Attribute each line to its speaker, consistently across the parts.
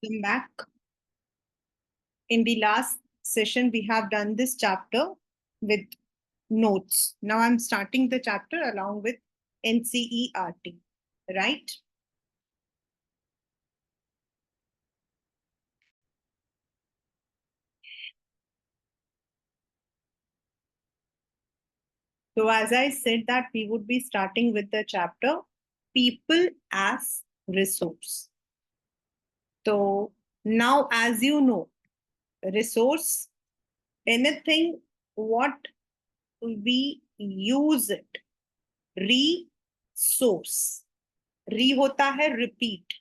Speaker 1: Welcome back. In the last session, we have done this chapter with notes. Now I'm starting the chapter along with NCERT, right? So as I said that we would be starting with the chapter People as Resource. So now, as you know, resource, anything what we use it, resource. री होता है repeat,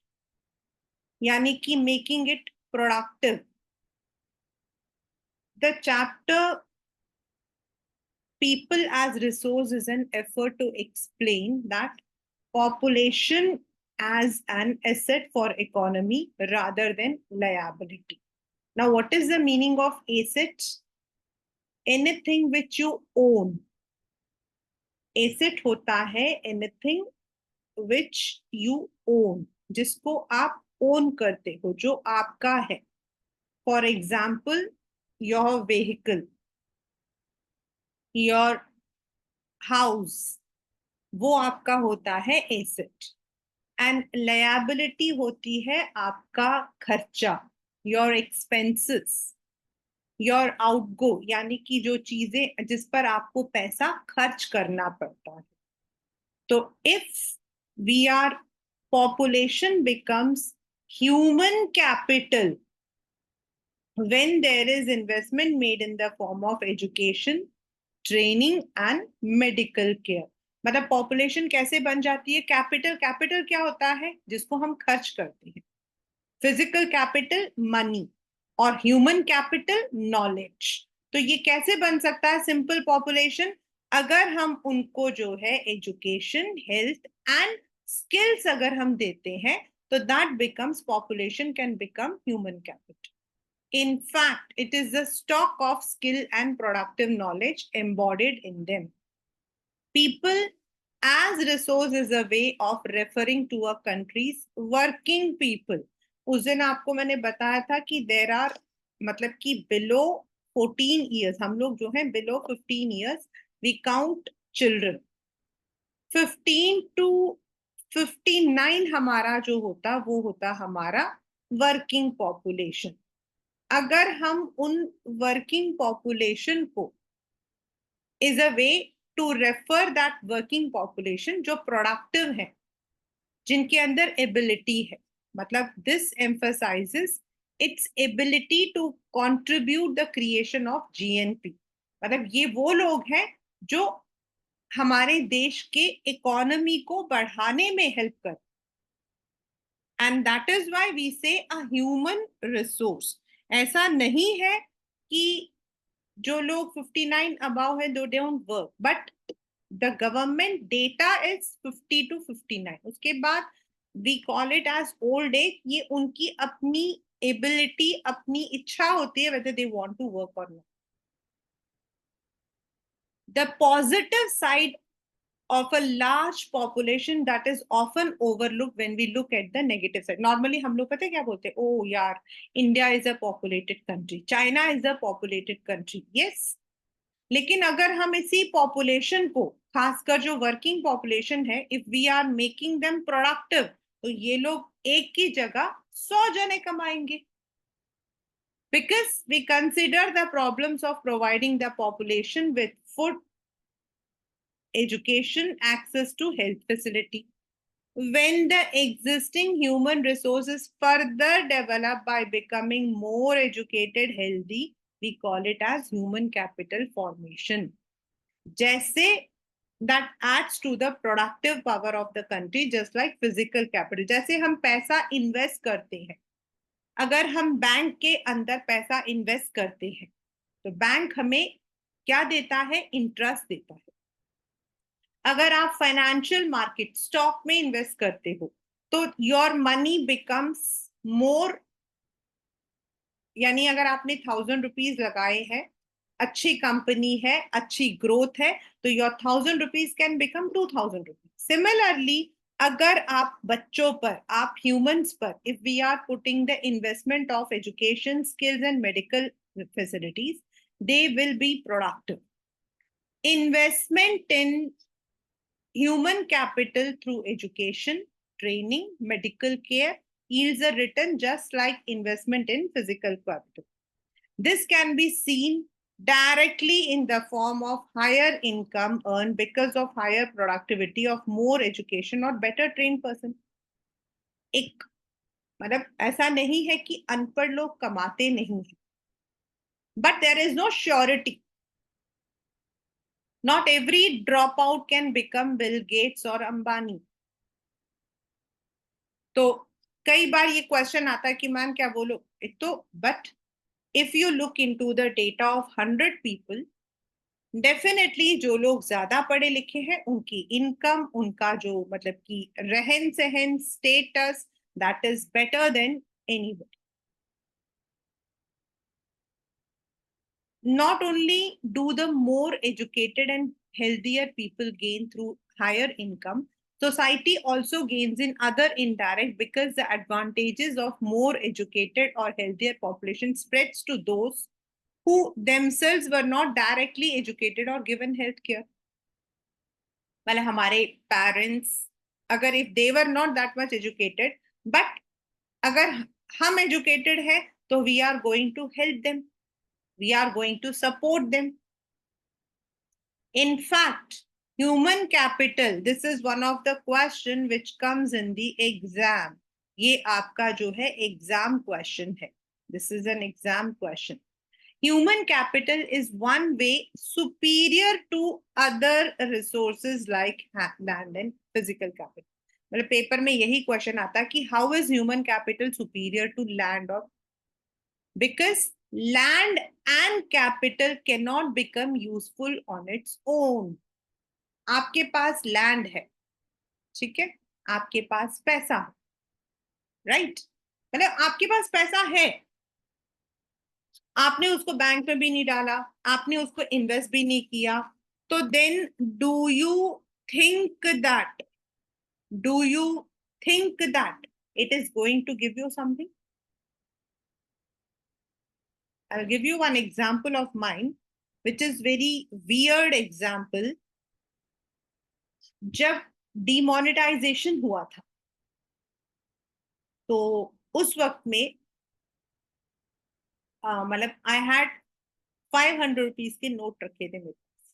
Speaker 1: यानी कि making it productive. The chapter people as resource is an effort to explain that population as an asset for economy rather than liability. Now, what is the meaning of asset? Anything which you own. Asset होता है anything which you own, जिसको आप own करते हो, जो आपका है. For example, your vehicle, your house, वो आपका होता है एसेट. एंड लायबिलिटी होती है आपका खर्चा, योर एक्सपेंसेस, योर आउटगो, यानी कि जो चीजें जिस पर आपको पैसा खर्च करना पड़ता है. तो if we are population becomes human capital when there is investment made in the form of education, training and medical care. मतलब पॉपुलेशन कैसे बन जाती है? कैपिटल. कैपिटल क्या होता है? जिसको हम खर्च करते हैं. फिजिकल कैपिटल मनी और ह्यूमन कैपिटल नॉलेज. तो ये कैसे बन सकता है सिंपल पॉपुलेशन? अगर हम उनको जो है एजुकेशन, हेल्थ एंड स्किल्स अगर हम देते हैं तो that becomes population, can become human capital. In fact, it is the stock of skill and productive knowledge embodied in them. People as resource is a way of referring to a country's working people. उस दिन आपको मैंने बताया था कि there are, मतलब कि below 14 years, हम लोग जो हैं below 15 years, we count children. 15 to 59 हमारा जो होता वो होता हमारा वर्किंग पॉपुलेशन. अगर हम उन वर्किंग पॉपुलेशन को is a way to refer that working population जो प्रोडक्टिव है, जिनके अंदर एबिलिटी है, मतलब this emphasises its ability to contribute the creation of GNP. मतलब ये वो लोग हैं जो हमारे देश के इकोनॉमी को बढ़ाने में हेल्प कर. And that is why we say a human resource. ऐसा नहीं है कि जो लोग 59 अबाव है दो don't work, but the government data is 50 to 59. उसके बाद we call it as old age. ये उनकी अपनी एबिलिटी, अपनी इच्छा होती है whether they want to work or not. The positive side of a large population that is often overlooked when we look at the negative side. Normally हम लोग पता है क्या बोलते हैं? Oh यार, India is a populated country, China is a populated country. Yes, लेकिन अगर हम इसी पॉपुलेशन को, खासकर जो वर्किंग पॉपुलेशन है, if we are making them productive, तो ये लोग एक की जगह 100 जने कमाएंगे. Because we consider the problems of providing the population with food, education, access to health facility. When the existing human resource is further developed by becoming more educated, healthy, we call it as human capital formation. जैसे that adds to the productive power of the country, just like physical capital. जैसे हम पैसा invest करते हैं, अगर हम bank के अंदर पैसा इन्वेस्ट करते हैं तो बैंक हमें क्या देता है? इंटरेस्ट देता है. अगर आप फाइनेंशियल मार्केट, स्टॉक में इन्वेस्ट करते हो तो योर मनी बिकम्स मोर. यानी अगर आपने 1000 रुपीज लगाए हैं, अच्छी कंपनी है, अच्छी ग्रोथ है, तो your 1000 rupees can become 2000 rupees. Similarly, अगर आप बच्चों पर, आप ह्यूमंस पर, if we are putting the investment of education, skills and medical facilities, they will be productive. Investment in human capital through education, training, medical care yields a return just like investment in physical capital. This can be seen directly in the form of higher income earned because of higher productivity of more education or better trained person. एक मतलब ऐसा नहीं है कि अनपढ़ लोग कमाते नहीं हैं, but there is no surety. Not every dropout can become Bill Gates or Ambani. तो कई बार ये क्वेश्चन आता है कि मैम क्या बोलो, एक तो but if you look into the data of 100 people, definitely जो लोग ज्यादा पढ़े लिखे हैं उनकी इनकम, उनका जो मतलब कि रहन सहन, status, that is better than anybody. Not only do the more educated and healthier people gain through higher income, society also gains in other indirect, because the advantages of more educated or healthier population spreads to those who themselves were not directly educated or given health care. मतलब हमारे parents, अगर if they were not that much educated, but अगर हम educated है तो we are going to help them, we are going to support them. In fact, human capital, this is one of the question which comes in the exam. ये आपका जो है exam question है. This is an exam question. Human capital is one way superior to other resources like land and physical capital. मतलब paper में यही question आता है कि how is human capital superior to land or, because land and capital cannot become useful on its own. आपके पास land है, ठीक है, आपके पास पैसा, राइट, मतलब आपके पास पैसा है, आपने उसको बैंक में भी नहीं डाला, आपने उसको इन्वेस्ट भी नहीं किया, तो then do you think that, do you think that it is going to give you something? I'll give you one example of mine, which is very weird example. जब डिमोनेटाइजेशन हुआ था तो उस वक्त में मतलब आई हैड 500 रुपीज के note रखे थे मेरे पास,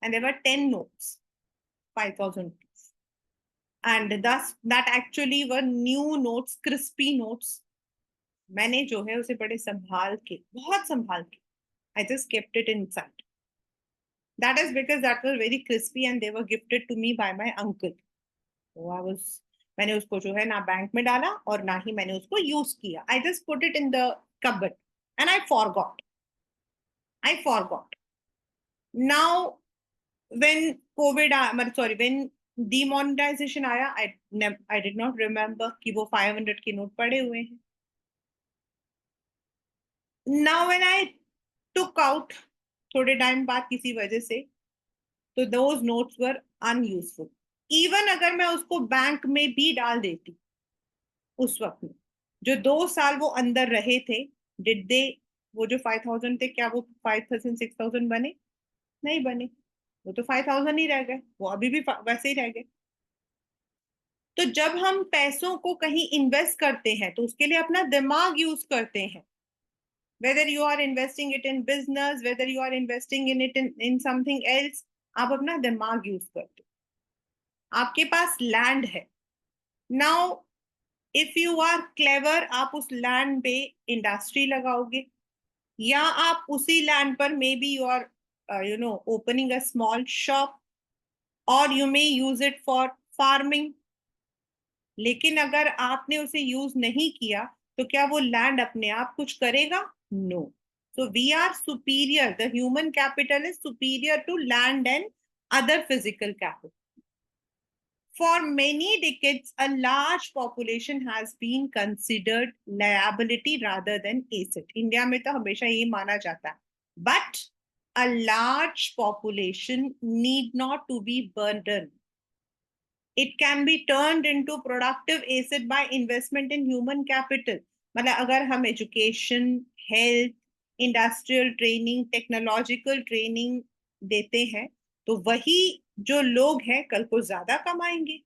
Speaker 1: and there were 10 notes 5000 rupees, and thus that actually were new notes, crispy notes. मैंने जो है उसे बड़े संभाल के, बहुत संभाल के, I just kept it inside. That is because that was very crispy and they were gifted to me by my uncle. So I was, मैंने उसको जो है ना बैंक में डाला और ना ही मैंने उसको यूज किया. I just put it in the cupboard and I forgot. Now when COVID, sorry, when demonetization आया, I did not remember कि वो 500 के नोट पड़े हुए हैं. Now when I took out थोड़े टाइम बाद किसी वजह से, तो those notes were unuseful. Even अगर मैं उसको बैंक में भी डाल देती उस वक्त में, जो 2 साल वो अंदर रहे थे, did they, वो जो 5000 थे, क्या वो 5000 6000 बने? नहीं बने, वो तो 5000 ही रह गए, वो अभी भी वैसे ही रह गए. तो जब हम पैसों को कहीं इन्वेस्ट करते हैं तो उसके लिए अपना दिमाग यूज करते हैं. whether you are investing it in business, whether you are investing in it in something else, आप अपना दिमाग यूज करते हो. आपके पास लैंड है. Now if you are clever, आप उस लैंड पे इंडस्ट्री लगाओगे, या आप उसी लैंड पर may be you are opening a small shop, और you may use it for farming. लेकिन अगर आपने उसे यूज नहीं किया तो क्या वो लैंड अपने आप कुछ करेगा? No. So we are superior, the human capital is superior to land and other physical capital. For many decades, a large population has been considered liability rather than asset. India में तो हमेशा ये माना जाता है. But a large population need not to be burdened. It can be turned into productive asset by investment in human capital. मतलब अगर हम education, health, industrial training, technological training देते हैं तो वही जो लोग हैं कल को ज्यादा कमाएंगे.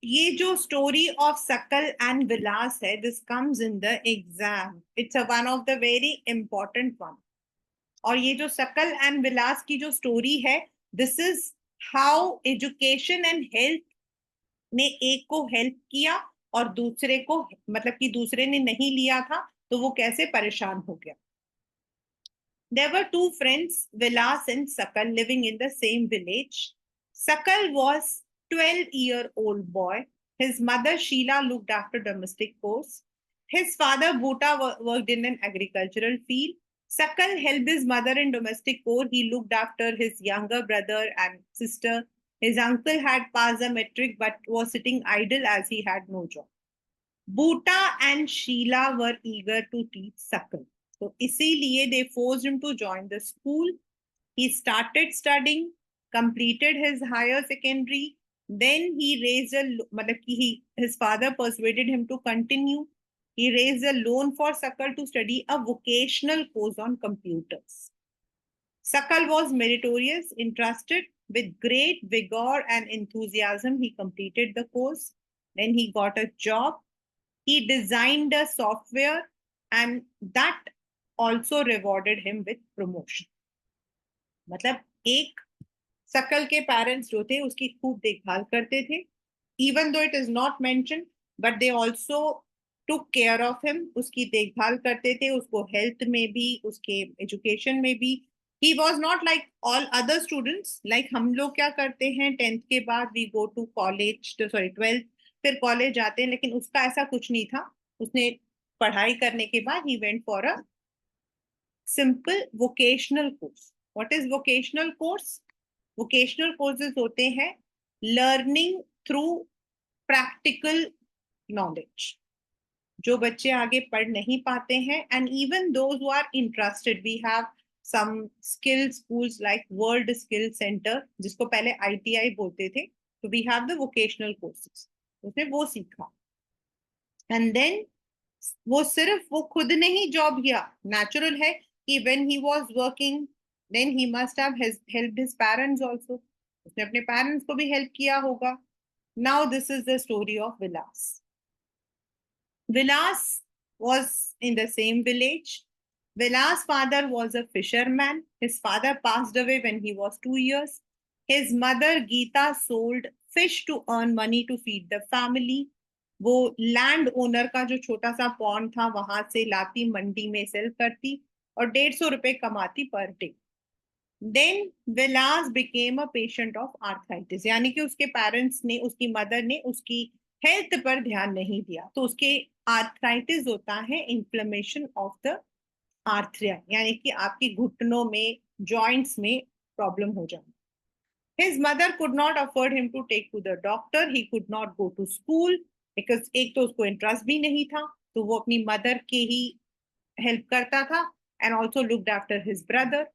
Speaker 1: ये जो स्टोरी ऑफ सकल एंड विलास है, this comes in the exam. It's one of the very important one. और ये जो सकल एंड विलास की जो स्टोरी है, this is how education and health ने एक को हेल्प किया और दूसरे को, मतलब कि दूसरे ने नहीं लिया था तो वो कैसे परेशान हो गया. There were two friends, Vilas and Sakal, living in the same village. Sakal was 12-year-old boy. His mother Sheila looked after domestic chores. His father Bhuta worked in an agricultural field. Sakal helped his mother in domestic chores. He looked after his younger brother and sister. His uncle had passed the metric but was sitting idle as he had no job. Bhuta and Sheila were eager to teach Sakal. So इसीलिए they forced him to join the school. He started studying, completed his higher secondary. Then he raised a, मतलब कि his father persuaded him to continue. He raised a loan for Sakal to study a vocational course on computers. Sakal was meritorious, interested. With great vigor and enthusiasm, he completed the course. Then he got a job. He designed a software and that also rewarded him with promotion. मतलब एक सकल के parents जो थे उसकी खूब देखभाल करते थे. Even though it is not mentioned, but they also took care of him. उसकी देखभाल करते थे, उसको हेल्थ में भी, उसके एजुकेशन में भी. He was not like all other students. Like हम लोग क्या करते हैं 10th के बाद we go to college, sorry 12th, फिर कॉलेज जाते हैं, लेकिन उसका ऐसा कुछ नहीं था. उसने पढ़ाई करने के बाद he went for a simple vocational course. What is vocational course? Vocational courses होते हैं learning through practical knowledge. जो बच्चे आगे पढ़ नहीं पाते हैं, and even those who are interested, we have some skill schools like World Skill Center, जिसको पहले ITI बोलते थे. So we have the vocational courses. उसने वो सीखा. And then वो सिर्फ वो खुद ने ही जॉब किया. Natural है कि when he was working, then he must have helped his parents also. उसने अपने parents को भी help किया होगा. Now this is the story of Vilas. Vilas was in the same village. Vilas' father was a fisherman. His father passed away when he was 2 years. His mother Geeta sold fish to earn money to feed the family. वो land owner का जो छोटा सा pond था वहां से लाती, मंडी में सेल करती और 150 रुपए कमाती per day. Then Vilas became a patient of arthritis. यानी कि उसके पेरेंट्स ने, उसकी मदर ने उसकी हेल्थ पर ध्यान नहीं दिया, तो उसके आर्थराइटिस होता है इन्फ्लेमेशन ऑफ द आर्थ्रिया, यानी कि आपकी घुटनों में, जॉइंट्स में प्रॉब्लम हो जाना. His mother could not afford him to take to the doctor. He could not go to school because एक तो उसको इंटरेस्ट भी नहीं था, तो वो अपनी मदर के ही हेल्प करता था and also looked after his brother.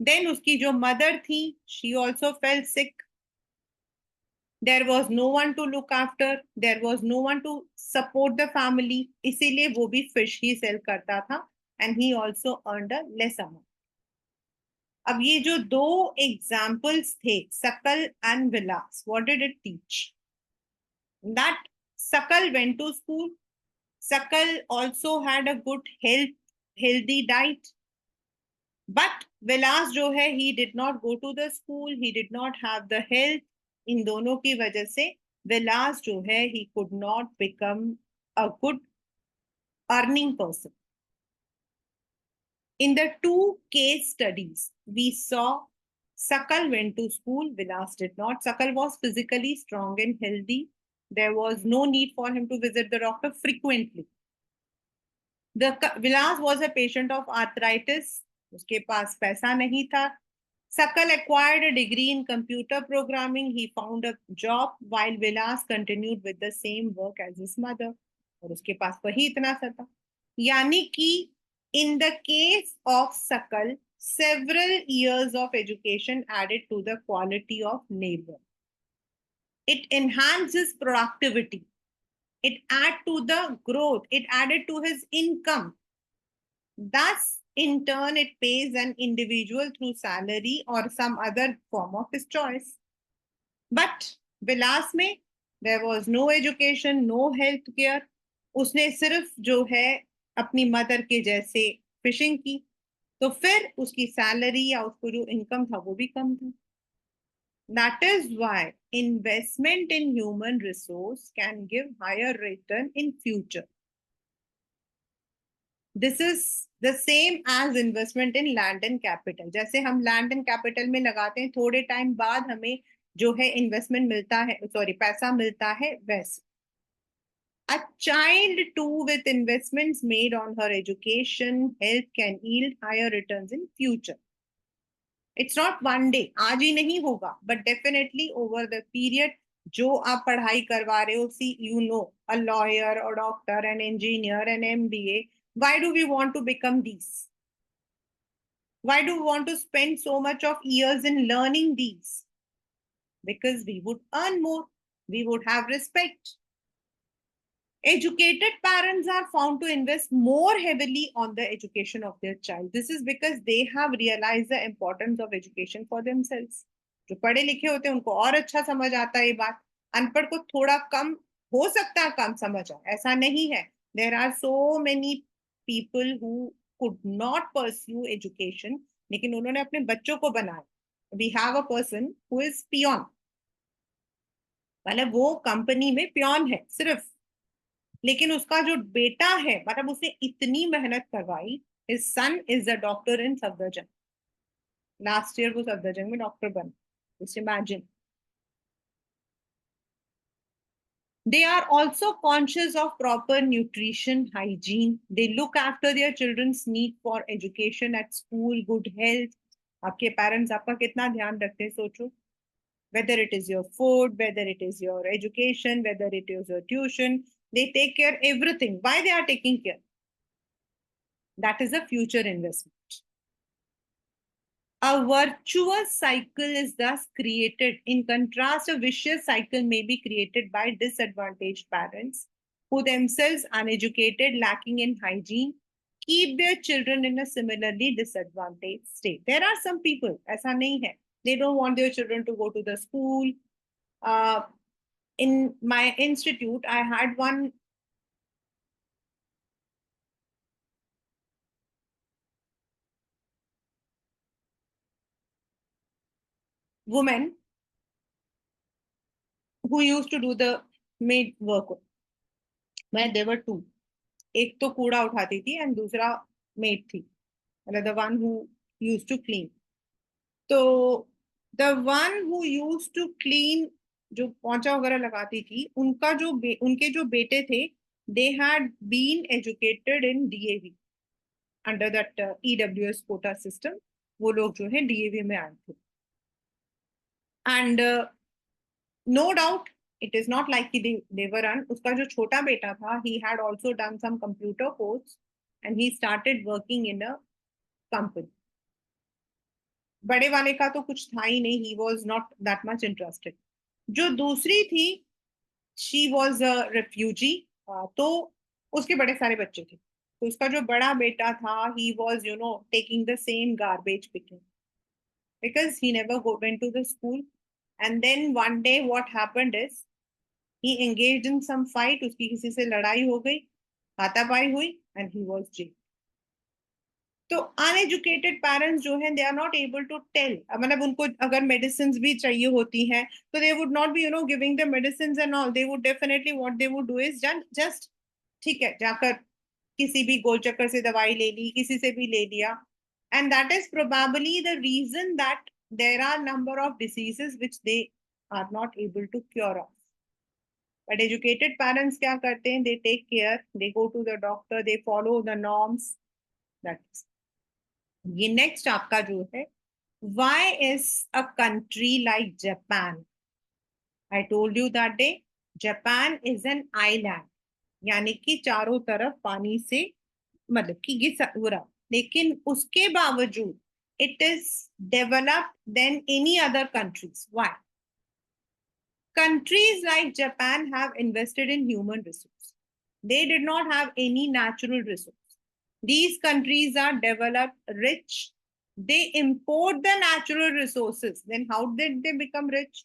Speaker 1: Then उसकी जो मदर थी, she also fell sick. There was no one to look after. There was no one to support the family. इसीलिए वो भी fish ही सेल करता था and he also earned a less amount. अब ये जो दो एग्जाम्पल्स थे, Sakal and Vilas, what did it teach? That Sakal went to school. Sakal also had a good healthy diet. But Vilas जो है, he did not go to the school, he did not have the health. इन दोनों की वजह से विलास जो है, he could not become a good earning person. In the two case studies, we saw Sakal went to school, Vilas did not. Sakal was physically strong and healthy. There was no need for him to visit the doctor frequently. Vilas was a patient of arthritis. उसके पास पैसा नहीं था. Sakal acquired a degree in computer programming. He found a job while Vilas continued with the same work as his mother. और उसके पास वही इतना सा था. यानी कि in the case of Sakal, several years of education added to the quality of labor. It enhances productivity. It add to the growth. It added to his income. Thus, in turn, it pays an individual through salary or some other form of his choice. But विलास में there was no education, no health care. उसने सिर्फ जो है अपनी mother के जैसे fishing की, तो फिर उसकी सैलरी या उसको जो इनकम था वो भी कम था. That is why investment in human resource can give higher return in future. This is the same as investment in land and capital. जैसे हम land and capital में लगाते हैं, थोड़े टाइम बाद हमें जो है इन्वेस्टमेंट मिलता है, सॉरी पैसा मिलता है, वैसे a child too with investments made on her education health can yield higher returns in future. It's not one day, आज ही नहीं होगा, but definitely over the period जो आप पढ़ाई करवा रहे हो, see you know a lawyer or doctor, an engineer, an MBA. Why do we want to become these? Why do we want to spend so much of years in learning these? Because we would earn more, we would have respect. Educated parents are found to invest more heavily on the education of their child. This is because they have realized the importance of education for themselves. जो पढ़े लिखे होते हैं उनको और अच्छा समझ आता है ये बात. अनपढ़ को थोड़ा कम हो सकता है कम समझ आए, ऐसा नहीं है. There are so many people who could not pursue education, लेकिन उन्होंने अपने बच्चों को बनाया. We have a person who is peon. मतलब वो कंपनी में पियोन है सिर्फ, लेकिन उसका जो बेटा है मतलब उसने इतनी मेहनत करवाई. His son is a doctor in Safdarjung. Last year वो सफदरजंग में डॉक्टर बना. Just imagine. They are also conscious of proper nutrition, hygiene. They look after their children's need for education at school, good health. आपके parents आपका कितना ध्यान रखते हैं सोचो. Whether it is your food, whether it is your education, whether it is your tuition, they take care everything. Why they are taking care? That is a future investment. A virtuous cycle is thus created. In contrast, a vicious cycle may be created by disadvantaged parents who themselves uneducated, lacking in hygiene, keep their children in a similarly disadvantaged state. There are some people, ऐसा नहीं है, they don't want their children to go to the school. In my institute, I had one woman who used to do the maid work. Where there were two. एक तो कूड़ा उठाती थी and दूसरा maid थी, मतलब the one who used to clean. तो the one who used to clean जो पोंछा वगैरह लगाती थी, उनका जो उनके जो बेटे थे, they had been educated in DAV under that EWS quota system. वो लोग जो है डीएवी में आए थे. And no doubt it is not like they were run. उसका जो छोटा बेटा था, he had also done some computer course and he started working in a company. बड़े वाले का तो कुछ था ही नहीं, he was not that much interested. जो दूसरी थी, she was a refugee, तो उसके बड़े सारे बच्चे थे. तो उसका जो बड़ा बेटा था, he was taking the same garbage picking because he never went to the school. And then one day what happened is he engaged in some fight. उसकी किसी से लड़ाई हो गई, हाथापाई हुई and he was jailed. तो अनएजुकेटेड पेरेंट्स जो हैं, they are not able to tell. मतलब उनको अगर मेडिसिन भी चाहिए होती हैं तो they would not be giving the medicine and all. They would definitely what they would do is just ठीक है जाकर किसी भी गोल चक्कर से दवाई ले ली, किसी से भी ले लिया. And that is probably the reason that there are number of diseases which they are not able to cure of. But educated parents क्या करते हैं? They take care. They go to the doctor. They follow the norms. That's ये next आपका जो है, why is a country like Japan? I told you that day, Japan is an island. यानी कि चारों तरफ पानी से मतलब कि घिरा, लेकिन उसके बावजूद it is developed than any other countries. Why? Countries like Japan have invested in human resource. They did not have any natural resource. These countries are developed, rich. They import the natural resources. Then how did they become rich?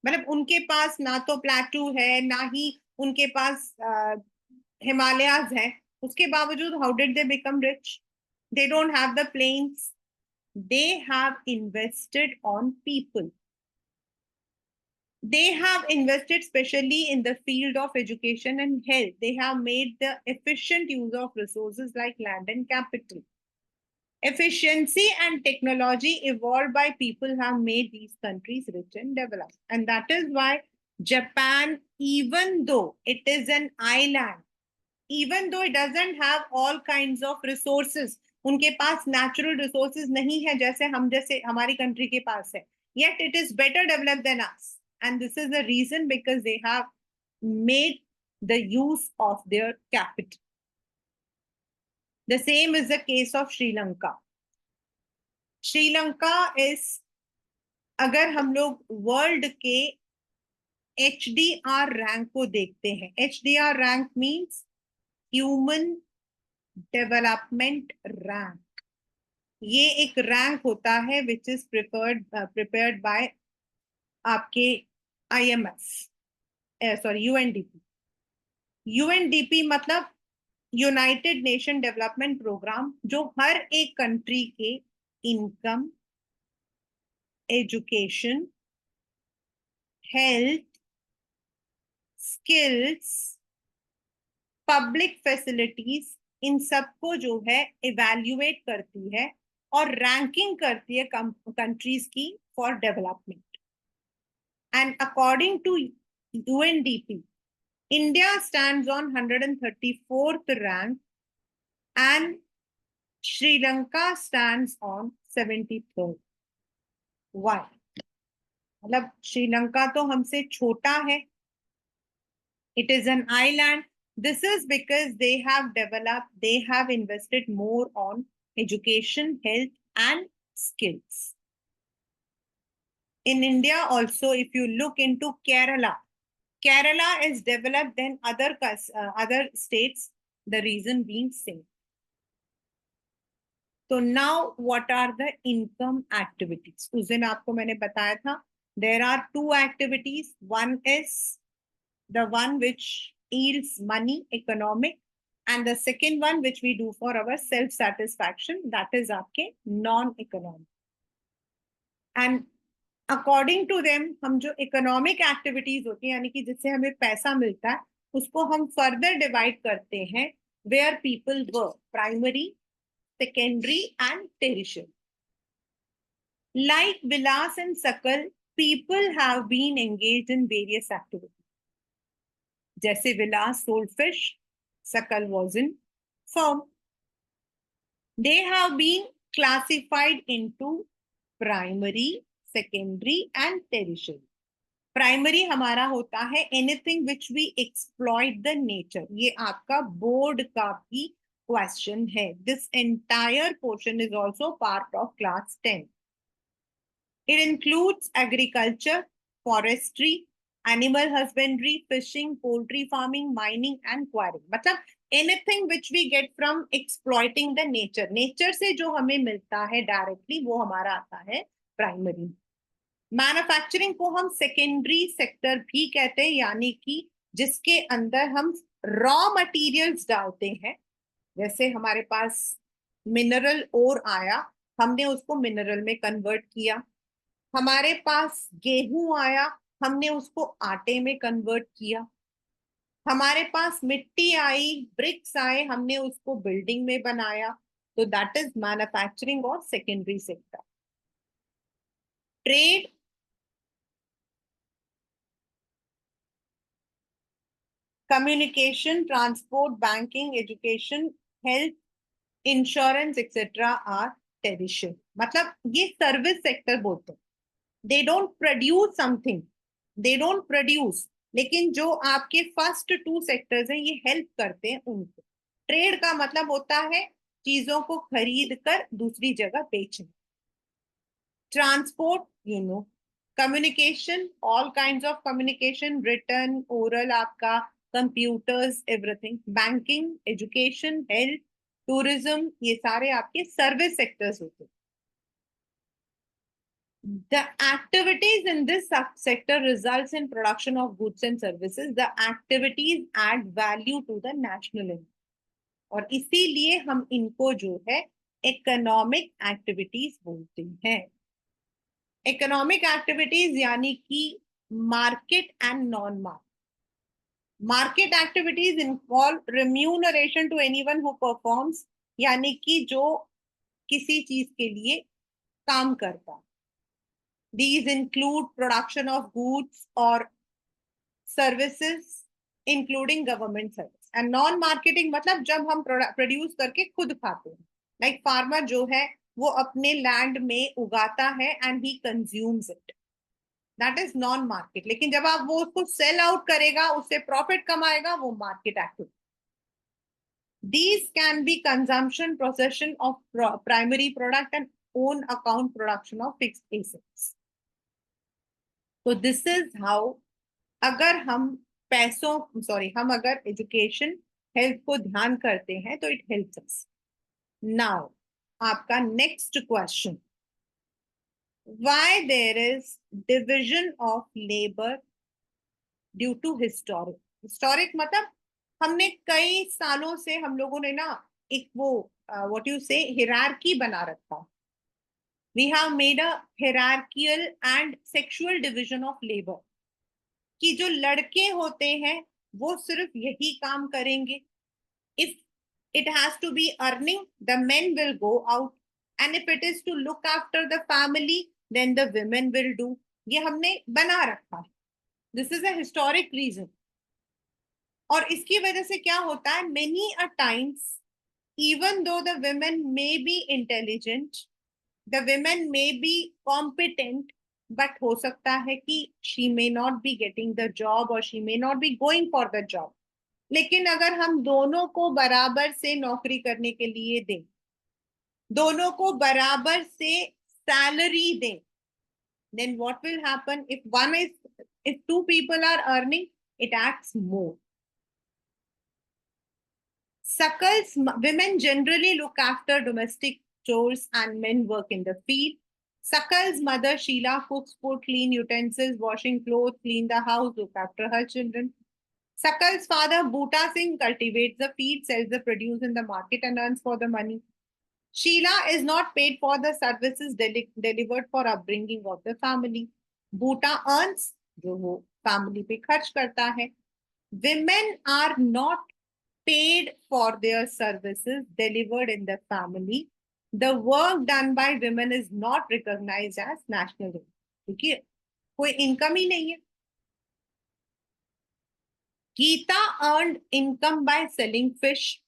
Speaker 1: मतलब उनके पास ना तो प्लेटू है ना ही उनके पास हिमालयाज है. उसके बावजूद how did they become rich? They don't have the plains. They have invested on people. They have invested specially in the field of education and health. They have made the efficient use of resources like land and capital. Efficiency and technology evolved by people have made these countries rich and developed. And that is why Japan, even though it is an island, even though it doesn't have all kinds of resources, उनके पास natural resources नहीं है जैसे हम जैसे हमारी country के पास है, yet it is better developed than us. And this is the reason because they have made the use of their capital. The same is the case of Sri Lanka. Sri Lanka is, अगर हम लोग world के HDR rank को देखते हैं, HDR rank means human development rank. ये एक rank होता है विच इज प्रिपेयर्ड बाय आपके IMF, सॉरी UNDP. UNDP मतलब यूनाइटेड नेशन डेवलपमेंट प्रोग्राम, जो हर एक कंट्री के income, education, health, skills, public facilities, इन सबको जो है इवैल्यूएट करती है और रैंकिंग करती है कंट्रीज की for development. And according to UNDP, India stands on 134th rank and Sri Lanka stands on 73rd. Why? मतलब श्रीलंका तो हमसे छोटा है. It is an island. This is because they have developed, they have invested more on education, health, and skills. In India also, if you look into Kerala, Kerala is developed than other states, the reason being same. So now what are the income activities? उस दिन आपको मैंने बताया था, there are two activities. One is the one which yields money, economic, and the second one which we do for our self-satisfaction, that is आपके non-economic. And according to them, हम जो economic activities होती हैं, यानी कि जिससे हमें पैसा मिलता है, उसको हम further divide करते हैं where people work, primary, secondary, and tertiary. Like Vilas and Sakal, people have been engaged in various activities. जैसे Vilas sold fish, Sakal was in firm. They have been classified into primary, secondary, and tertiary. Primary हमारा होता है anything which we exploit the nature. ये आपका board का भी question है. This entire portion is also part of class 10. It includes agriculture, forestry, animal husbandry, fishing, poultry farming, mining, and quarrying. मतलब anything which we get from exploiting the nature. Nature से जो हमें मिलता है directly, वो हमारा आता है primary. मैन्युफैक्चरिंग को हम सेकेंडरी सेक्टर भी कहते हैं, यानी कि जिसके अंदर हम रॉ मटेरियल्स डालते हैं. जैसे हमारे पास मिनरल ओर आया, हमने उसको मिनरल में कन्वर्ट किया. हमारे पास गेहूं आया, हमने उसको आटे में कन्वर्ट किया. हमारे पास मिट्टी आई, ब्रिक्स आए, हमने उसको बिल्डिंग में बनाया. तो दैट इज मैन्युफैक्चरिंग और secondary sector. Trade, communication, transport, banking, education, health, insurance, etc. are tertiary. मतलब ये सर्विस सेक्टर बोलते हैं. They don't produce something. They don't produce. लेकिन जो आपके फर्स्ट टू सेक्टर्स हैं, ये हेल्प करते हैं उनको. ट्रेड का मतलब होता है चीजों को खरीद कर दूसरी जगह बेचना. Transport, Communication, all kinds of communication, written, oral, आपका computers, everything. Banking, education, health, tourism, ये सारे आपके service sectors होते हैं. The activities in this sector results in production of goods and services. The activities add value to the national income. और इसीलिए हम इनको जो है इकोनॉमिक एक्टिविटीज बोलते हैं. इकोनॉमिक एक्टिविटीज यानी कि market and non market. Market activities involve remuneration to anyone who performs, यानी कि जो किसी चीज के लिए काम करता. These include production of goods or services including government service. And non-marketing मतलब जब हम प्रोड्यूस करके खुद खाते हैं. Like farmer जो है वो अपने लैंड में उगाता है and he consumes it. That is non-market. लेकिन जब आप वो उसको सेल आउट करेगा, उससे प्रॉफिट कमाएगा, वो market activity. These can be consumption, possession of primary product and own account production of fixed assets. So this is how, अगर हम हम अगर एजुकेशन हेल्थ को ध्यान करते हैं तो इट हेल्प्स अस. नाउ आपका next question, why there is division of labour due to historic. Historic मतलब हमने कई सालों से हम लोगों ने ना एक वो व्हाट यू से हिरार्की बना रखा. We have made a hierarchical and sexual division of labor. कि जो लड़के होते हैं वो सिर्फ यही काम करेंगे. If it has to be earning, the men will go out, and if it is to look after the family, then the women will do. ये हमने बना रखा है. This is a historic reason. और इसकी वजह से क्या होता है, many a times, even though the women may be intelligent, the women may be competent, but हो सकता है कि she may not be getting the job or she may not be going for the job. लेकिन अगर हम दोनों को बराबर से नौकरी करने के लिए दें, दोनों को बराबर से सैलरी दें, then what will happen? If two people are earning, it acts more. Suckles, women generally look after domestic chores and men work in the field. Suckles' mother Sheila cooks food, clean utensils, washing clothes, clean the house, look after her children. Suckles' father Bhuta Singh cultivates the field, sells the produce in the market and earns for the money. Sheila is not paid for the services delivered for upbringing of the family. Bhuta earns, जो वो family पे खर्च करता है. Women are not paid for their services delivered in the family. The work done by women is not recognized as national income, क्योंकि कोई income ही नहीं है. Geeta earned income by selling fish.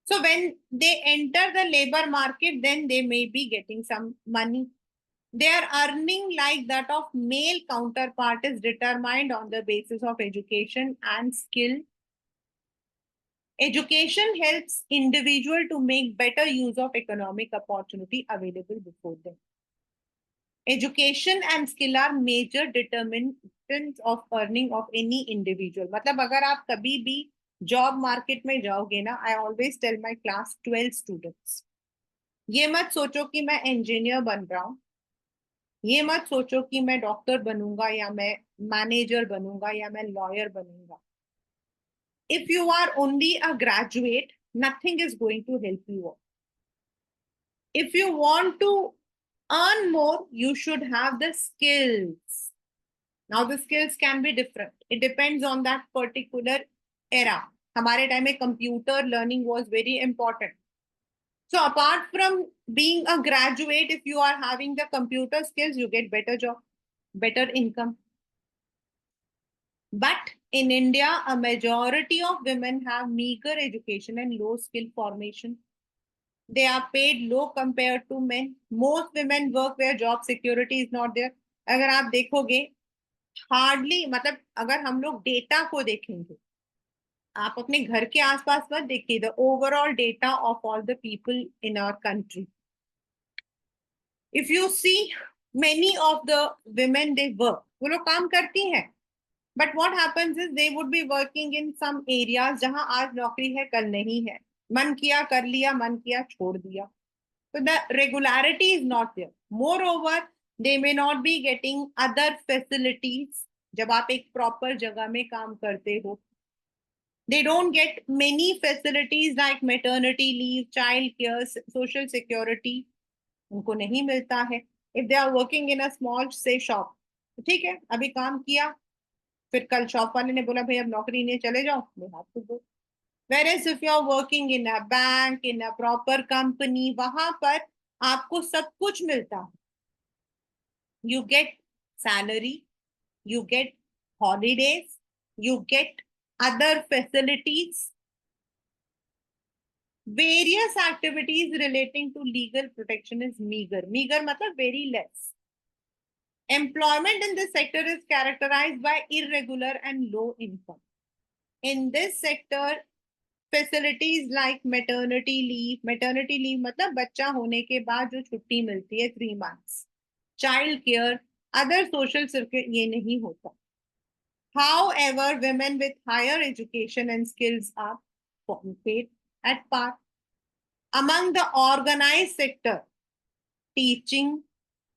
Speaker 1: So when they enter the labor market, then they may be getting some money. Their earning, like that of male counterpart, is determined on the basis of education and skill. Education helps individual to make better use of economic opportunity available before them. Education and skill are major determinants of earning of any individual. मतलब अगर आप कभी भी job market में जाओगे ना, I always tell my class 12 students, ये मत सोचो कि मैं इंजीनियर बन रहा हूँ, ये मत सोचो कि मैं डॉक्टर बनूंगा या मैं मैनेजर बनूंगा या मैं लॉयर बनूंगा. If you are only a graduate, nothing is going to help you. If you want to earn more, you should have the skills. Now the skills can be different. It depends on that particular era. हमारे time में computer learning was very important. So apart from being a graduate, if you are having the computer skills, you get better job, better income. But in India, a majority of women have meager education and low skill formation. They are paid low compared to men. Most women work where job security is not there. अगर आप देखोगे hardly, मतलब अगर हम लोग data को देखेंगे, आप अपने घर के आसपास मत देखिए, the overall data of all the people in our country. If you see Many of the women they work, वो लोग काम करती हैं, but what happens is they would be working in some areas जहां आज नौकरी है कल नहीं है, मन किया कर लिया, मन किया छोड़ दिया. So the regularity is not there. Moreover, they may not be getting other facilities. जब आप एक proper जगह में काम करते हो, they don't get many facilities like maternity leave, child care, social security. उनको नहीं मिलता है. If they are working in a small say shop, तो ठीक है, अभी काम किया, फिर कल शॉप वाले ने बोला भाई अब नौकरी नहीं, चले जाओ, they have to go. Whereas if you are working in a bank, in a proper company, वहां पर आपको सब कुछ मिलता है. You get salary, you get holidays, you get other facilities, various activities relating to legal protection is meager. Meager matlab very less. Employment in this sector is characterized by irregular and low income. In this sector, facilities like maternity leave मतलब बच्चा होने के बाद जो छुट्टी मिलती है 3 months, child care, other social circuit ये नहीं होता. However, women with higher education and skills are paid at par. Among the organized sector, teaching,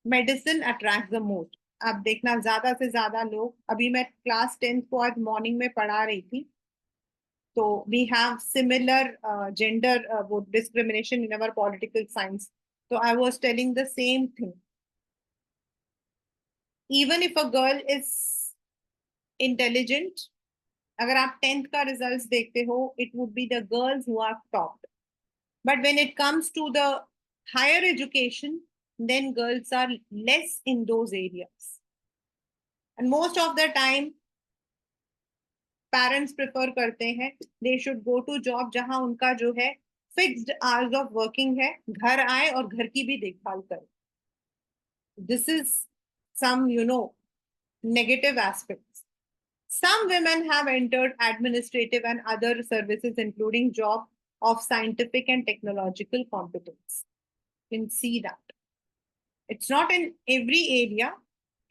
Speaker 1: medicine attracts the most. आप देखना ज्यादा से ज्यादा लोग, अभी मैं क्लास 10th को आज मॉर्निंग में पढ़ा रही थी, तो वी हैव सिमिलर जेंडर वो discrimination in our political science. तो I was telling the same thing. Even if a girl is intelligent, अगर आप 10th का रिजल्ट्स देखते हो, it would be the girls who are topped. But when it comes to the higher education, then girls are less in those areas. And most of the time, parents prefer करते हैं they should go to job जहां उनका जो है fixed hours of working है, घर आए और घर की भी देखभाल करे. This is some, negative aspects. Some women have entered administrative and other services, including job of scientific and technological competence. You can see that. It's not in every area.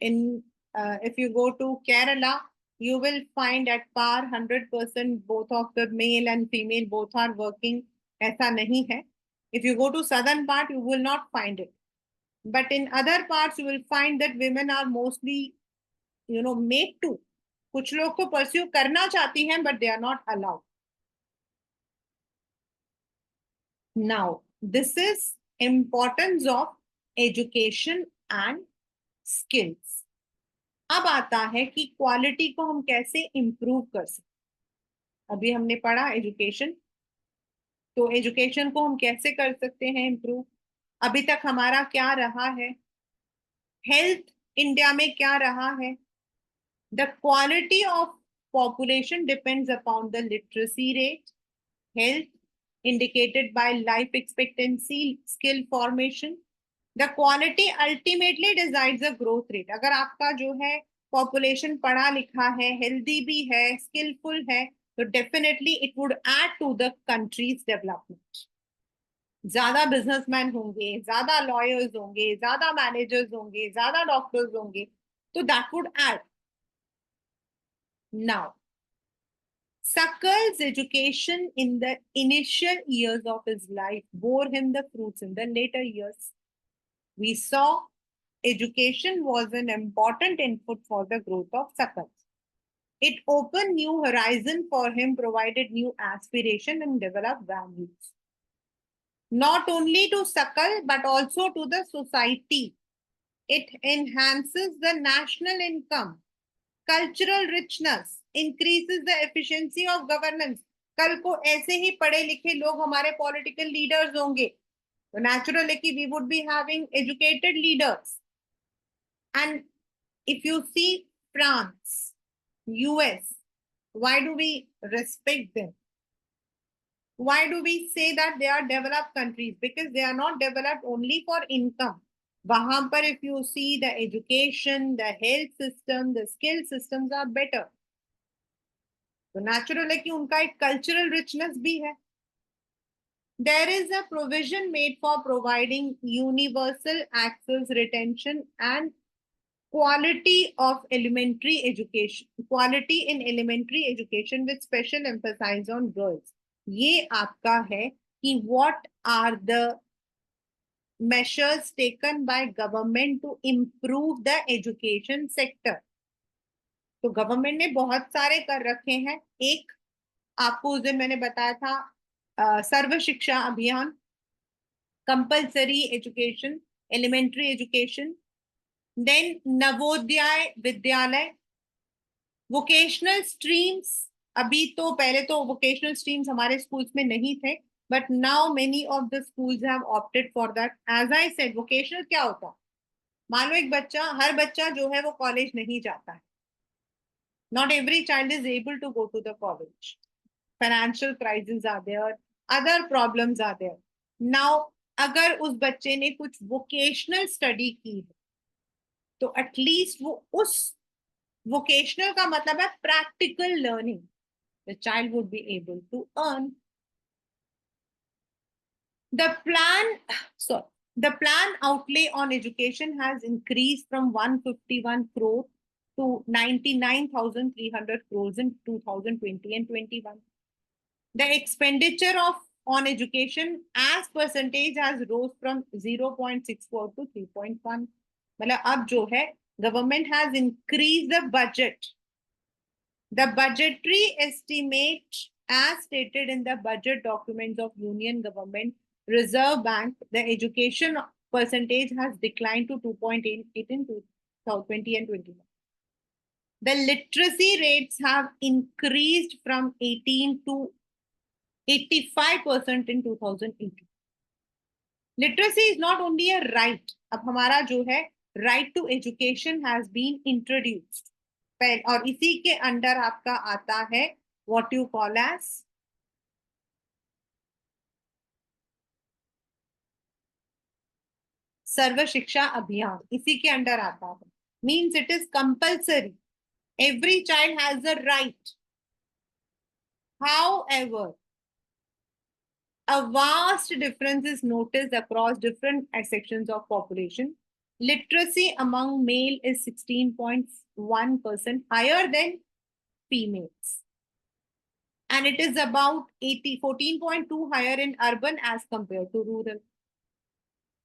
Speaker 1: If you go to Kerala, you will find at par 100% both of the male and female both are working. ऐसा नहीं है. If you go to southern part, you will not find it. But in other parts, you will find that women are mostly, made to. कुछ लोग को pursue करना चाहती हैं, but they are not allowed. Now, this is importance of education and skills. अब आता है कि क्वालिटी को हम कैसे इंप्रूव कर सकते. अभी हमने पढ़ा एजुकेशन, तो एजुकेशन को हम कैसे कर सकते हैं इंप्रूव. अभी तक हमारा क्या रहा है, हेल्थ इंडिया में क्या रहा है. The quality of population depends upon the literacy rate, health indicated by life expectancy, skill formation. The quality ultimately decides the growth rate. अगर आपका जो है population पढ़ा लिखा है, healthy भी है, skillful है, तो definitely it would add to the country's development. ज्यादा businessmen होंगे, ज्यादा lawyers होंगे, ज्यादा managers होंगे, ज्यादा doctors होंगे, तो that would add. Now, Sakal's education in the initial years of his life bore him the fruits in the later years. We saw education was an important input for the growth of Sakal. It opened new horizon for him, provided new aspiration and developed values. Not only to Sakal, but also to the society. It enhances the national income, cultural richness, increases the efficiency of governance. कल को ऐसे ही पढ़े लिखे लोग हमारे political leaders होंगे, तो natural है कि we would be having educated leaders. And if you see France, US, why do we respect them? Why do we say that they are developed countries? Because they are not developed only for income. वहां पर if you see the education, the health system, the skill systems are better. तो natural है कि उनका एक cultural richness भी है. There is a provision made for providing universal access, retention, and quality of elementary education, quality in elementary education with special emphasis on girls. ये आपका है कि what are the measures taken by government to improve the education sector. तो government ने बहुत सारे कर रखे हैं. एक आपको उस दिन मैंने बताया था Sarva Shiksha Abhiyan, compulsory education, elementary education, then Navodaya Vidyalaya, vocational streams. अभी तो पहले तो वोकेशनल स्ट्रीम्स हमारे स्कूल्स में नहीं थे, but now many of the schools have opted for that. As I said, vocational क्या होता है? मान लो एक बच्चा, हर बच्चा जो है वो कॉलेज नहीं जाता है. Not every child is able to go to the college. Financial crisis are there, other problems are there. Now अगर उस बच्चे ने कुछ वोकेशनल स्टडी की है तो एटलीस्ट वो उस वोकेशनल का मतलब है practical learning. The child would be able to earn. The plan sorry the plan outlay on education has increased from 151 crore to 99,300 crores in 2020 and 21. The expenditure on education as percentage has rose from 0.64 to 3.1. मतलब अब जो है government has increased the budget. The budgetary estimate as stated in the budget documents of Union Government Reserve Bank, the education percentage has declined to 2.8 in 2020 and 21. The literacy rates have increased from 18 to 85% in 2018. Literacy is not only a right. अब हमारा जो है right to education has been introduced. और इसी के under आपका आता है what you call as सर्व शिक्षा अभियान. इसी के अंडर आता है. Means it is compulsory. Every child has the right. However, a vast difference is noticed across different sections of population. Literacy among male is 16.1% higher than females. And it is about 14.2 higher in urban as compared to rural.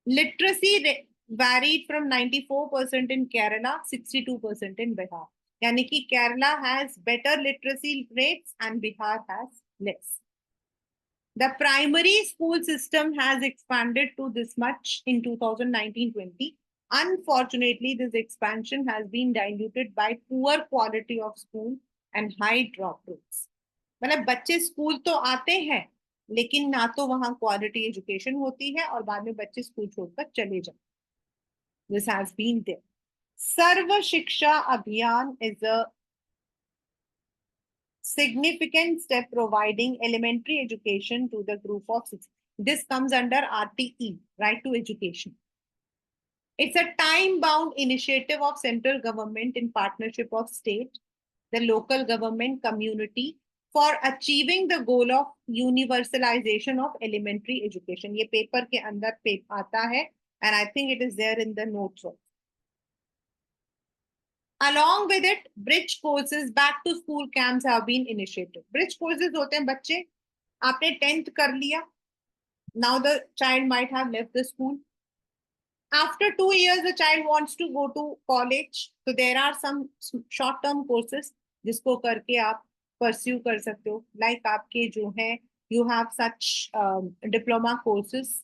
Speaker 1: Literacy varied from 94% in Kerala, 62% in Bihar. यानी कि Kerala has better literacy rates and Bihar has less. The primary school system has expanded to this much in 2019-20. Unfortunately, this expansion has been diluted by poor quality of school and high drop rates. मतलब बच्चे school तो आते हैं लेकिन ना तो वहां quality education होती है और बाद में बच्चे स्कूल छोड़कर चले जाते. This has been there. Sarva Shiksha Abhiyan is a significant step providing elementary education to the group of 6. This comes under RTE, Right to Education. It's a time-bound initiative of central government in partnership of state, the local government, community for achieving the goal of universalization of elementary education. ये paper के अंदर आता है and I think it is there in the notes also. Along with it, bridge courses, back to school camps have been initiated. Bridge courses होते हैं बच्चे, आपने 10th कर लिया, now the child might have left the school. After 2 years, the child wants to go to college. So there are some short-term courses जिसको करके आप pursue कर सकते हो. Like आपके जो हैं, you have such diploma courses,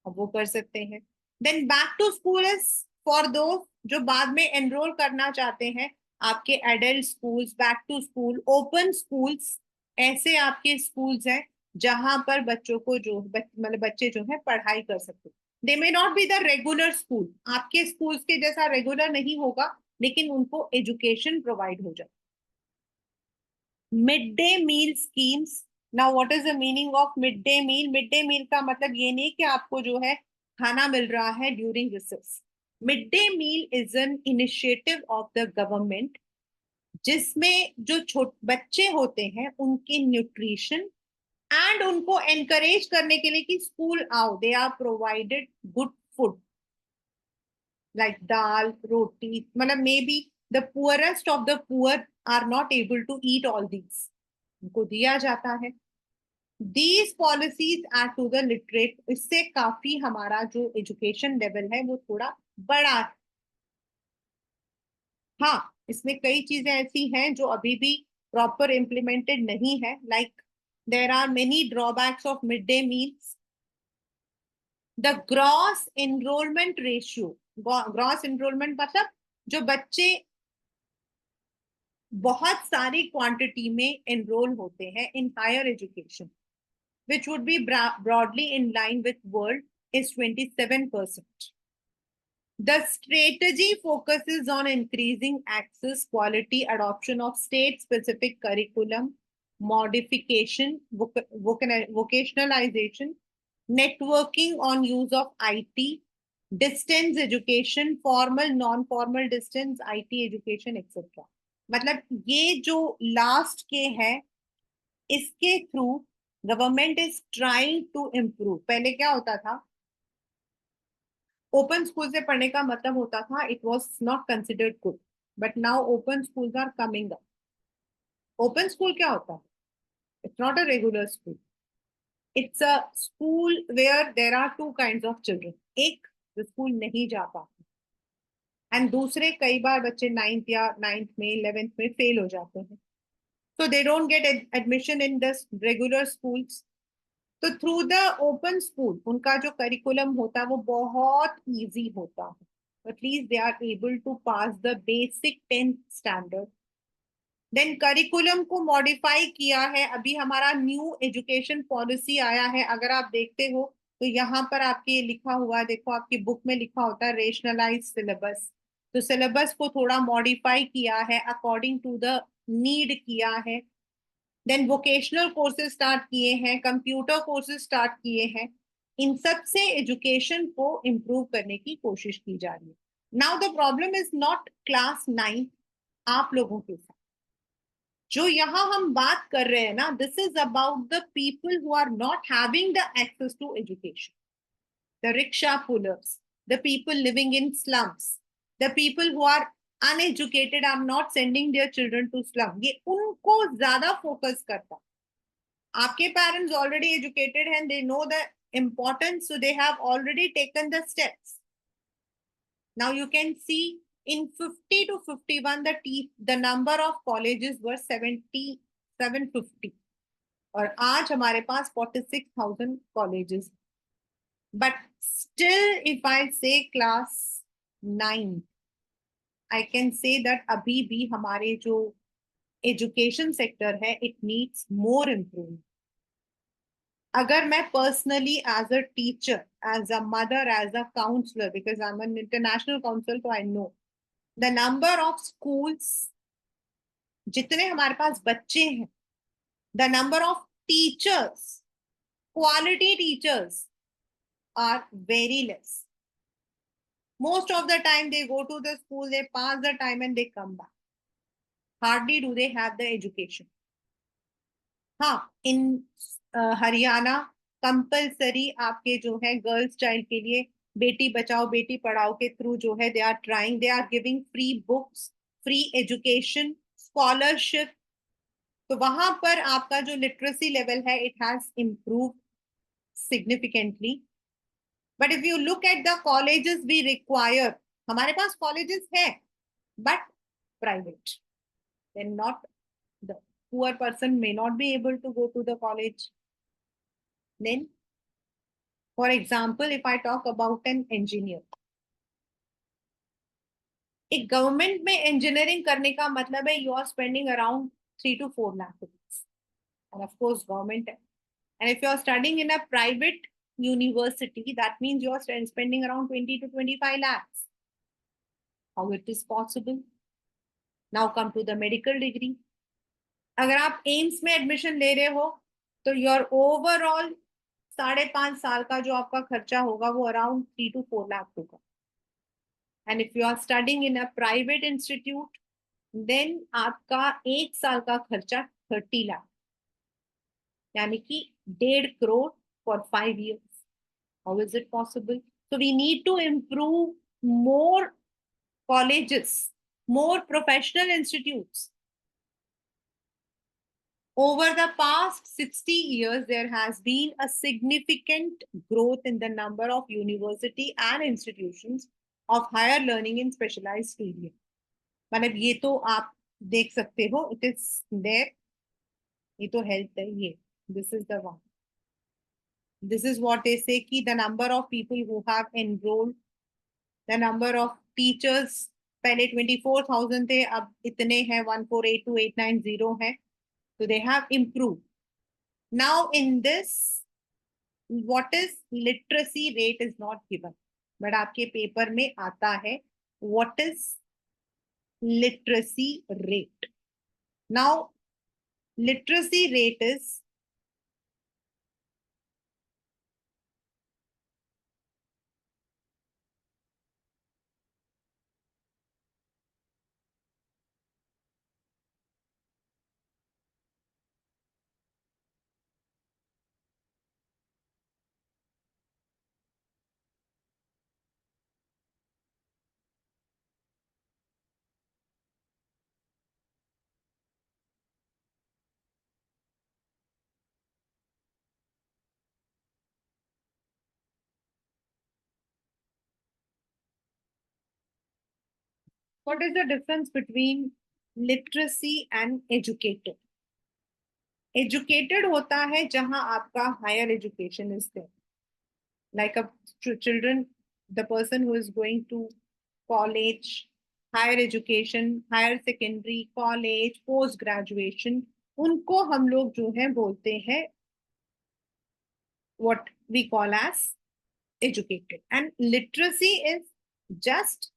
Speaker 1: वो कर सकते हैं. Then back to school is for those जो बाद में enroll करना चाहते हैं. आपके adult schools, back to school, open schools, ऐसे आपके schools हैं जहां पर बच्चों को जो मतलब बच्चे जो है पढ़ाई कर सकते. They may not be the regular school, आपके स्कूल्स के जैसा रेगुलर नहीं होगा लेकिन उनको एजुकेशन प्रोवाइड हो जाए. Mid day meal schemes. Now what is the meaning of mid day meal? Mid day meal का मतलब ये नहीं कि आपको जो है खाना मिल रहा है during recess. Mid day meal is an initiative of the government जिसमें जो छोटे बच्चे होते हैं उनके न्यूट्रिशन एंड उनको एनकरेज करने के लिए कि स्कूल आओ, they are provided good food like dal roti, मतलब may be the poorest of the poor are not able to eat all these, उनको दिया जाता है। These policies add to the literate, इससे काफी हमारा जो एजुकेशन लेवल है वो थोड़ा बड़ा है। हाँ, इसमें कई चीजें ऐसी हैं जो अभी भी प्रॉपर इम्प्लीमेंटेड नहीं है, like there are many drawbacks of mid day meals, the gross enrolment ratio. Gross enrolment मतलब जो बच्चे बहुत सारी क्वांटिटी में एनरोल होते हैं in higher education, which would be broadly in line with world, is 27%. The strategy focuses on increasing access, quality, adoption of state-specific curriculum, modification, vocationalization, networking on use of IT, distance education, formal, non-formal distance, IT education, etc. मतलब ये जो last के है, इसके through government is trying to improve. पहले क्या होता था, ओपन स्कूल से पढ़ने का मतलब होता था it was not considered good, but now open schools are coming up. Open school क्या होता है? It's not a regular school, it's a school where there are two kind of children. एक जो स्कूल नहीं जा पाते, एंड दूसरे कई बार बच्चे नाइन्थ में 11th में फेल हो जाते हैं, so they don't get admission in the regular schools. तो थ्रू द ओपन स्कूल उनका जो करिकुलम होता है वो बहुत इजी होता है, at least they are able to pass the basic 10th standard. Then curriculum को मॉडिफाई किया है, अभी हमारा न्यू एजुकेशन पॉलिसी आया है, अगर आप देखते हो तो यहाँ पर आपके लिखा हुआ है, देखो आपकी बुक में लिखा होता है रेशनलाइज सिलेबस। तो सिलेबस को थोड़ा मॉडिफाई किया है, अकॉर्डिंग टू द नीड किया है। देन वोकेशनल कोर्सेज स्टार्ट किए हैं, कंप्यूटर कोर्सेज स्टार्ट किए हैं। इन सब से एजुकेशन को इम्प्रूव करने की कोशिश की जा रही है। Now the problem is not class 9 आप लोगों के साथ, जो यहाँ हम बात कर रहे हैं ना, this is about the people who are not having the access to education, the rickshaw pullers, the people living in slums, the people who are uneducated are not sending their children to slum, ये उनको ज्यादा focus करता। आपके parents already educated हैं, they know the importance, so they have already taken the steps. Now you can see in 50 to 51 the number of colleges were 750, और आज हमारे पास 46,000 colleges। But still, if I say class 9, I can say that अभी भी हमारे जो education sector है it needs more improvement. अगर मैं personally as a teacher, as a mother, as a counsellor, because I am an international counsellor, तो I know the number of schools, जितने हमारे पास बच्चे हैं, the number of teachers, quality teachers are very less. Most of the time they go to the school, they pass the time and they come back. Hardly do they have the education. हाँ, इन Haryana compulsory आपके जो है girls child के लिए बेटी बचाओ बेटी पढ़ाओ के through जो है they are trying, they are giving free books, free education, scholarship. तो वहां पर आपका जो लिटरेसी लेवल है it has improve significantly. But if you look at the colleges we require, हमारे पास कॉलेजेस है but private, then not, the poor person may not be able to go to the college. Then for example, if I talk about an engineer, एक government में engineering करने का मतलब है you are spending around 3 to 4 lakh rupees, and of course government, and if you are studying in a private university that means you are spending around 20 to 25 lakhs. How it is possible? Now come to the medical degree. अगर आप AIIMS में admission ले रहे हो तो your overall 5.5 साल का जो आपका खर्चा होगा वो अराउंड 3 to 4 लाख होगा। And if you are studying in a private institute then आपका 1 साल का खर्चा 30 लाख, यानी कि 1.5 crore for 5 years. How is it possible? So we need to improve more colleges, more professional institutes. Over the past 60 years, there has been a significant growth in the number of university and institutions of higher learning in specialized area. मतलब ये तो आप देख सकते हो, it is there. ये तो health है ये. This is the one. This is what they say कि the number of people who have enrolled, the number of teachers पहले 24,000 थे, अब इतने हैं 1482890 है. So they have improved. Now in this, what is literacy rate is not given, but आपके paper में आता है what is literacy rate. Now literacy rate is what is the difference between literacy and educated? Educated होता है जहां आपका higher education is there. Like a children, the person who is going to college, higher education, higher secondary, college, post graduation, उनको हम लोग जो है बोलते हैं what we call as educated. And literacy is just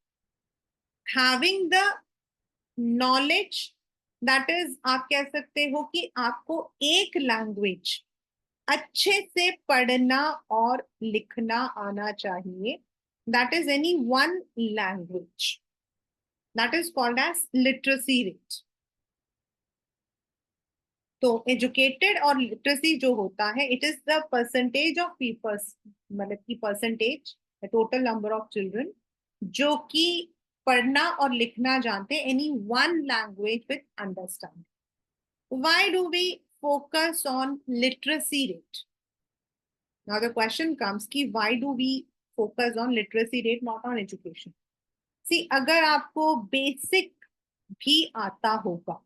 Speaker 1: having the knowledge, that is आप कह सकते हो कि आपको एक लैंग्वेज अच्छे से पढ़ना और लिखना आना चाहिए. That is any one language. That is called as literacy rate. तो एजुकेटेड और लिटरेसी जो होता है, it is the percentage of peoples, मतलब की percentage, the total number of children जो कि पढ़ना और लिखना जानते हैं any one language with understanding. Why do we focus on literacy rate? Now the question comes कि why do we focus on literacy rate, not on education? See, अगर आपको बेसिक भी आता होगा,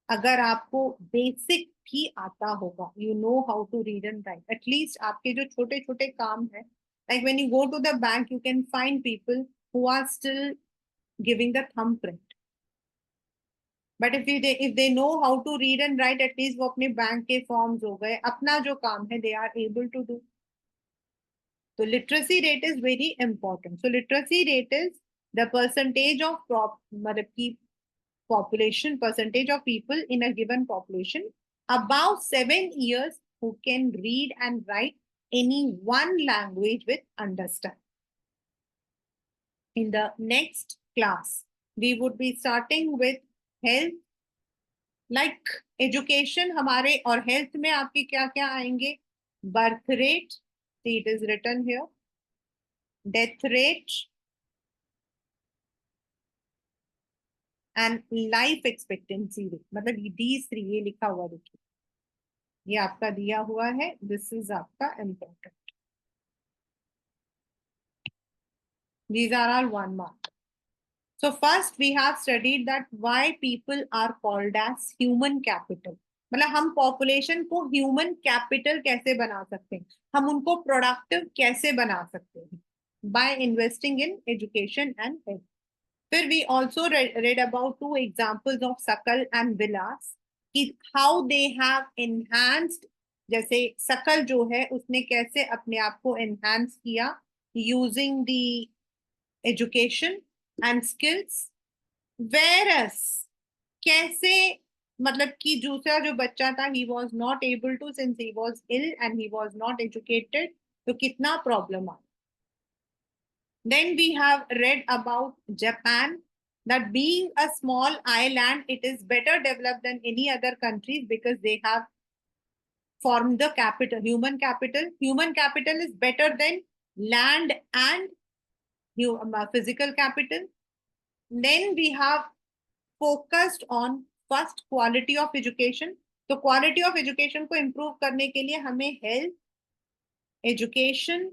Speaker 1: अगर आपको बेसिक भी आता होगा, you know how to read and write, at least आपके जो छोटे छोटे काम है, like when you go to the bank you can find people who are still giving the thumb print, but if they know how to read and write, at least वो अपने bank के forms हो गए, अपना जो काम है they are able to do. तो literacy rate is very important. So literacy rate is the percentage of मतलब की population, percentage of people in a given population above 7 years who can read and write any one language with understanding. In the next class, we would be starting with health, like education हमारे और health में आपके क्या क्या आएंगे? Birth rate, see it is written here. Death rate and life expectancy rate. मतलब these three ये लिखा हुआ देखिए, ये आपका दिया हुआ है. दिस इज आपका important. These are all 1 mark. So first we have studied that why people are called as human capital. मतलब हम पॉपुलेशन को ह्यूमन कैपिटल कैसे बना सकते हैं, हम उनको प्रोडक्टिव कैसे बना सकते हैं, by investing in education and health. फिर we also read about 2 examples of Sakal and Vilas कि हाउ दे हैव एनहांस्ड. जैसे सकल जो है उसने कैसे अपने आप को एनहांस किया using the education and skills, whereas कैसे मतलब कि दूसरा जो बच्चा था he was not able to, since he was ill and he was not educated, तो कितना प्रॉब्लम आ. Then we have read about Japan, that being a small island, it is better developed than any other countries because they have form the capital, human capital. Human capital is better than land and physical capital. Then we have focused on first quality of education. तो quality of education को improve करने के लिए हमें health, education,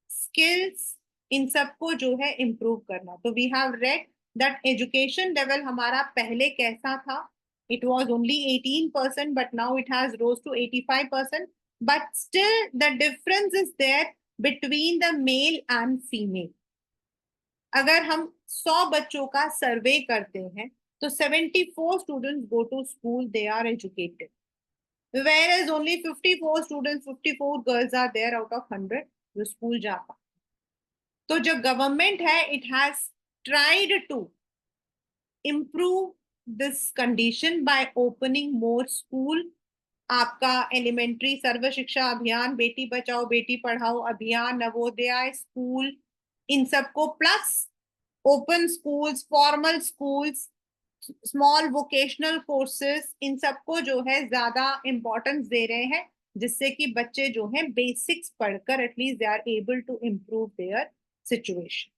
Speaker 1: skills, इन सबको जो है improve करना. तो we have read that education level हमारा पहले कैसा था. It was only 18%, but now it has rose to 85%. But still, the difference is there between the male and female. अगर हम 100 बच्चों का सर्वे करते हैं तो 74 students go to school, they are educated. Whereas only 54 students, 54 girls are there out of 100 जो school जा पाते. तो जो गवर्नमेंट है, it has tried to improve this condition by opening more school. आपका एलिमेंट्री सर्व शिक्षा अभियान, बेटी बचाओ बेटी पढ़ाओ अभियान, नवोदय स्कूल, इन सबको plus open schools, formal schools, small vocational courses, इन सबको जो है ज्यादा इंपॉर्टेंस दे रहे हैं, जिससे कि बच्चे जो हैं बेसिक्स पढ़कर at least they are able to improve their situation.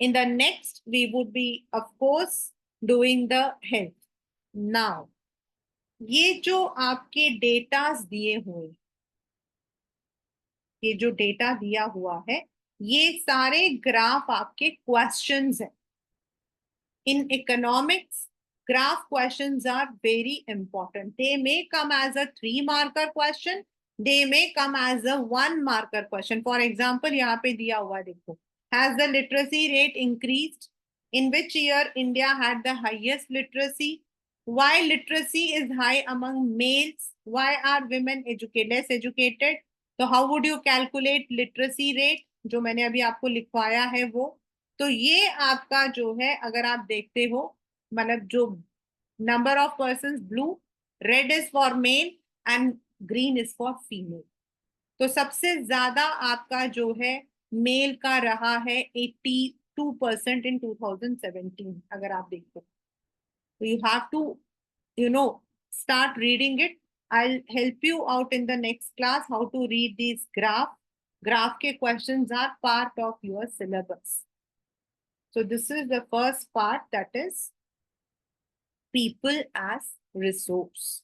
Speaker 1: In the next, we would be, of course, doing the health. Now, ये जो आपके डेटास दिए हुए, ये जो डेटा दिया हुआ है, ये सारे ग्राफ आपके क्वेश्चंस हैं. In economics, graph questions are very important. They may come as a 3-marker question. They may come as a 1-marker question. For example, यहाँ पे दिया हुआ देखो. Has the literacy rate increased? In which year India had the highest literacy? Why literacy is high among males? Why are women less educated? So how would you calculate literacy rate? जो मैंने अभी आपको लिखवाया है वो. तो ये आपका जो है, अगर आप देखते हो, मतलब जो number of persons, blue, red is for male and green is for female. तो सबसे ज्यादा आपका जो है मेल का रहा है 82% इन 2017. अगर आप देखो तो you have to start reading it. I'll help you out in the next class how to read these graph के questions are part of your syllabus. So this is the first part, that is people as resource.